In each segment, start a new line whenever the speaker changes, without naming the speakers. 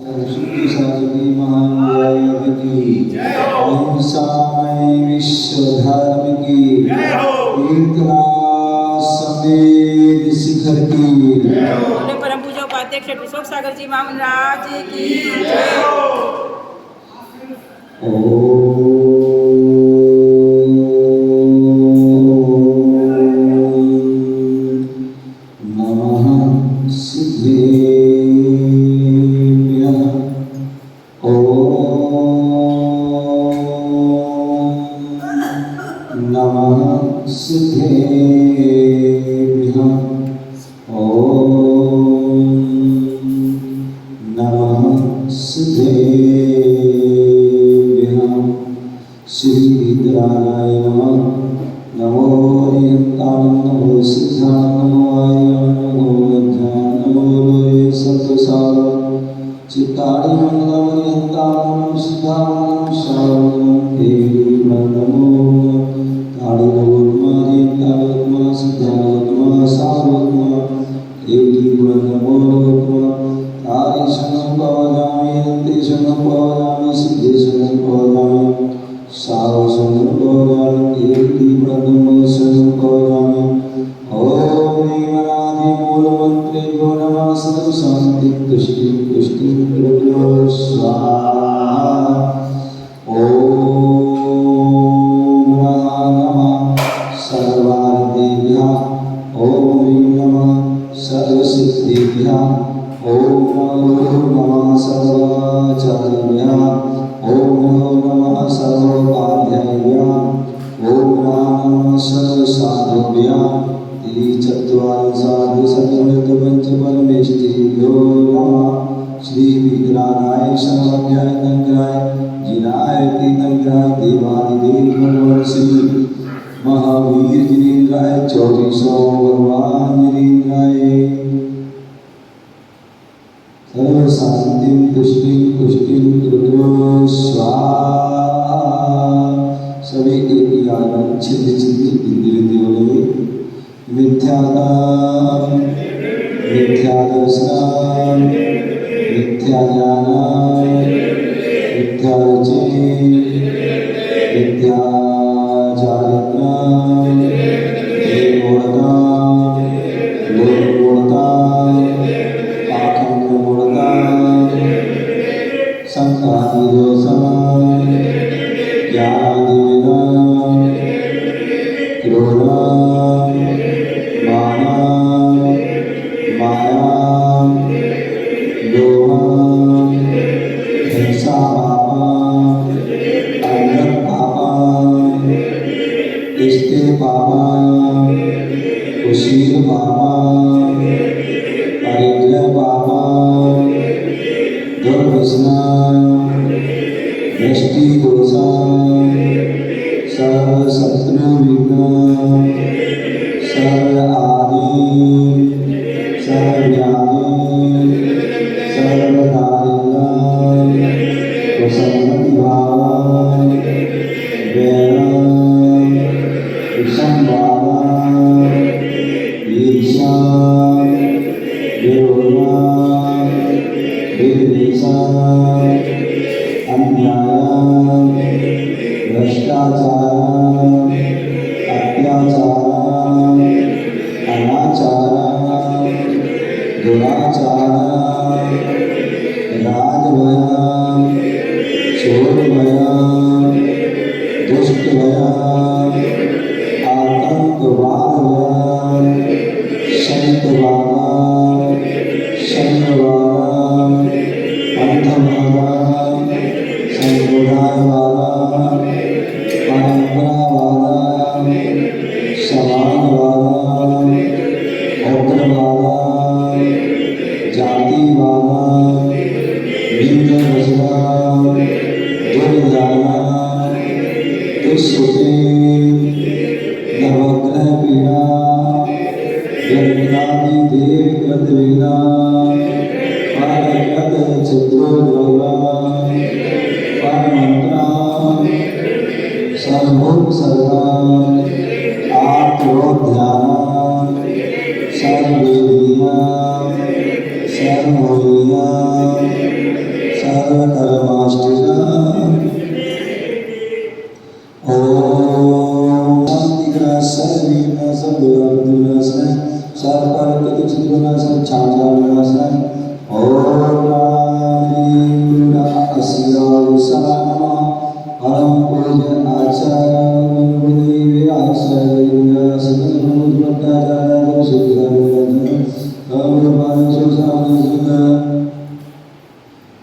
शुद्धि साधकी महान की अहिंसामय विश्व धर्म की कीर्तना समेत शिखर की
परम पूजा उपाध्यक्ष अशोक सागर जी महाराज की जय हो। महावीर जिनेन्द्राय 2400 भगवान जिनेन्द्राय सर्व शांति पुष्टि रुद्रो स्वाहा। सभी एक याद छिद्र छिद्र बिंदी बोले मिथ्यानाम मिथ्या दर्शनम मिथ्या ज्ञानम मिथ्या रुचि मिथ्या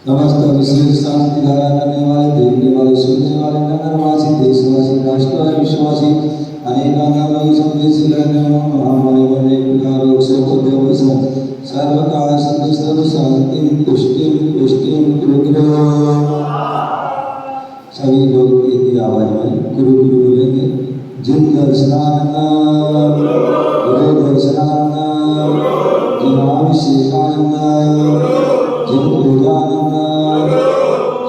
समस्त विशेष शांति धारा करने वाले, देखने वाले, सुनने वाले, नगरवासी, देशवासी, राष्ट्रवासी, विश्ववासी, अनेक लोग संदेश रहने महामारी बने प्रकार रोग से सर्व काल सर्व शांति पुष्टि पुष्टि गुरु सभी लोग एक ही आवाज में गुरु गुरु बोलेंगे। जिन दर्शनानंद गुरु दर्शनानंद जिनाभिषेकानंद जिन पूजानंद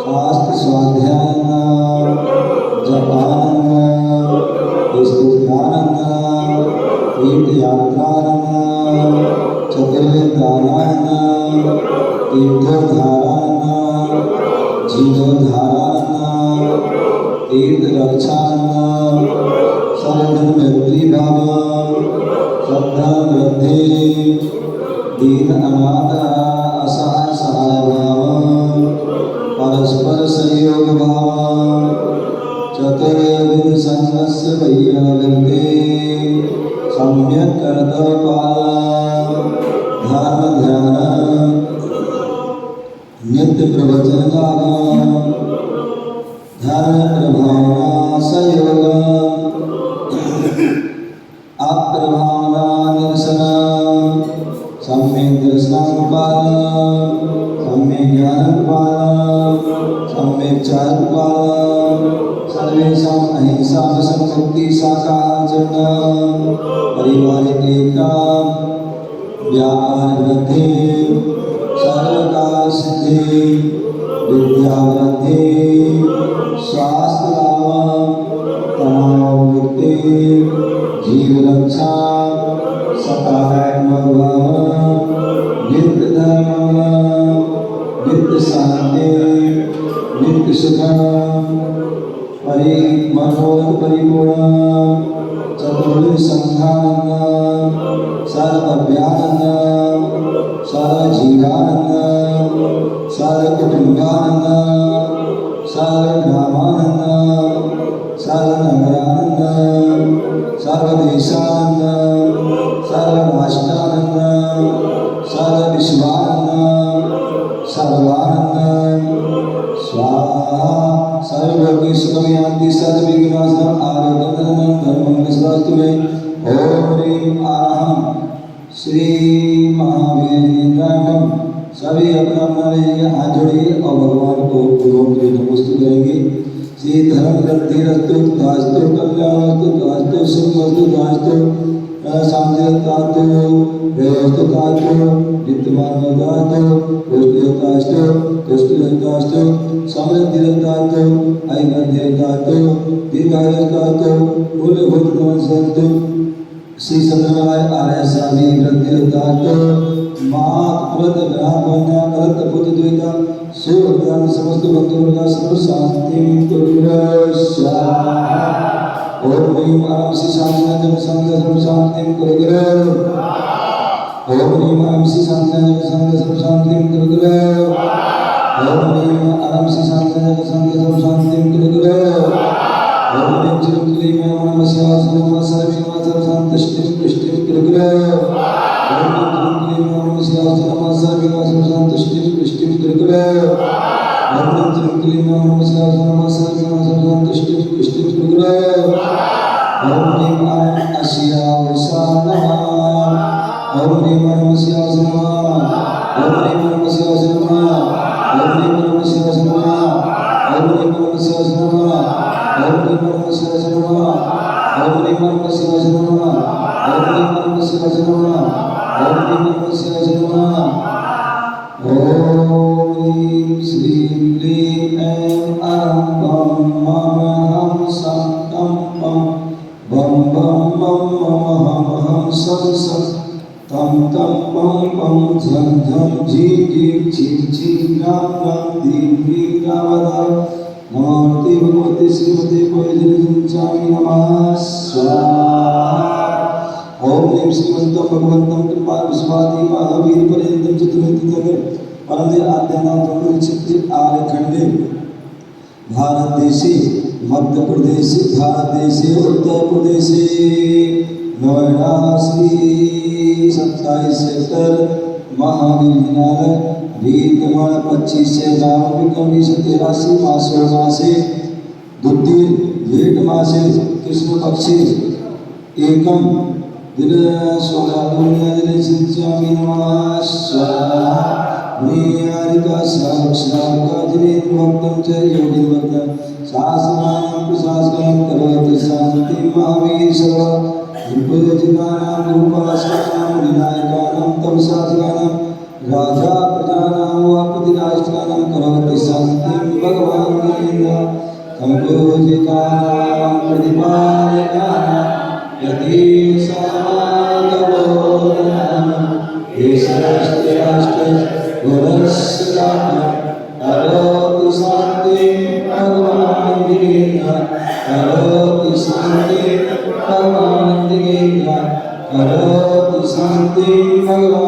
शास्त्र स्वाध्यायानंद जपानंद स्तुत्यानंद तीर्थयात्रानंद चतुर्वेदानंद तीर्थोद्धारानंद जीवोद्धारानंद तीर्थरक्षानंद सर्वधर्म मैत्री भाव श्रद्धा वृद्धि दीन अनाथ असहाय सहाय भाव परस्पर सहयोग भाव चतुर्विध संघस्य वैयावृत्ति सम्यक कर्तव्यपालन धर्म ध्यान नित्य प्रवचन गान धर्म प्रभावना सहयोग अप्रभावना निरसन सम्यक दर्शन पालन सम्यक ज्ञान पालन सम्यक चार पालन सर्वेषां अहिंसा विसंमुक्ति शाकाहार परिवार एकता व्यापार वृद्धि सर्वकाल सिद्धि विद्या वृद्धि स्वास्थ्य लाभ तनाव मुक्ति जीव रक्षा सकारात्मक भाव नित्य धर्म नित्य शांति नित्य सुख मनोरथ परिपूर्ण चतुर्विध संघानंद सर्व अभ्यानंद सर्व जीवानंद सर्व कुटुंबानंद सर्व ग्रामानंद सर्व नगरानंद सर्व देशानंद सर्व राष्ट्रानंद सर्व विश्वानंद सर्वानंद स्वाहा सर्वलोकी सुखमयान्ति सर्वविघ्नाशनं आरोग्यप्रदं धर्ममंगलस्तु मे ओम ह्रीं आहम श्री महावीर सभी अपना अपना हाथ जोड़िए और भगवान को ओम के नमस्ते करेंगे। श्री धर्म वृद्धि रस्तु दास्तु कल्याणस्तु दास्तु सुखमस्तु दास्तु शांतिरतास्तु व्यवस्थितास्तु नित्यमानवतास्तु पुष्टिरतास्तु तुष्टिरतास्तु समृद्धिरतास्तु ऐश्वर्यरतास्तु दीर्घायुरतास्तु मूलभूतमस्तु श्री सत्यनारायण आर्य स्वामी वृद्धिरतास्तु मात व्रत ग्रहवन्या करत पुत्र द्वैता सुरदान समस्त बंधुवर्ग सर्व शांति स्वाहा ओम ह्रीं आं श्री शांतिनाथ संघ सर्व शांति कुरुगुरु ओम ह्रीं आं श्री शांतिनाथ संघ सर्व शांति कुरुगुरु ओम ह्रीं आं श्री शांतिनाथ संघ सर्व शांति कुरुगुरु ओम ह्रीं चिरंजीवी में नमः शिवाय नमः सर्वविघ्न सर्व शांति पुष्टि कुरुगुरु ओम ह्रीं चिरंजीवी में नमः शिवाय नमः सर्वविघ्न सर्व शांति पुष्टि कुरुगुरु ओम ह्रीं चिरंजीवी में नमः शिवाय नमः सर्वविघ्न सर्व शांति पुष्टि कुरुगुरु ओम ह्रीं आं अशियावसाय नमः ओम ह्रीं नमः शिवाय नमः ओम ह्रीं नमः शिवाय नमः ओम ह्रीं नमः शिवाय नमः ओम ह्रीं नमः शिवाय नमः ओम ह्रीं नमः शिवाय नमः ओम ह्रीं नमः शिवाय नमः ओम ह्रीं नमः शिवाय नमः ओम ह्रीं नमः शिवाय नमः ओम ह्रीं श्रीं ह्रीं ऐं अरं बम मम हम सं तम पम बम बम मम मम हम हम सं सं तम तम पम पम झम झम झी झी छी छी राम राम दीम दीम रावदा नमोते भगवते श्रीमते पयजनचामि नमः स्वाहा ओम ह्रीं श्रीमन्तं भगवन्तं कृपा विश्वादि महावीर पर्यन्तं चतुर्विध जगत् परमे आद्यनाथ चित्त आर्यखंडे भारत देशे मध्य प्रदेश भारत देशे उत्तर प्रदेशे नोएडा श्री 27 सेक्टर महावीर जिनालय वीतमाण 25 से रामविक्रमी 83 मासो मासे द्वितीय जेठ मासे कृष्ण पक्षे एकम दिन सोलापुण्य दिन सिंचामि नमः स्वाहा नियारिका साक्षात्का जिनेन्द्र भक्तं च योगी भक्तं शासनानां प्रशासनं करोति शान्ति महावीर सर्व विपुलजितानां रूपास्कानां विनायकानां तपसास्कानां राजा प्रजानां वापतिराष्ट्राणां करोति शान्तिं भगवान् वीरेन्द्र संयोजितानां प्रतिपालकानां यदि समागमोऽहं येषराष्ट्रे गुणस्य करोति शान्तिं भगवान् वीरेन्द्र करोति शान्तिं भगवान् वीरेन्द्र करोति शान्तिं भगवान्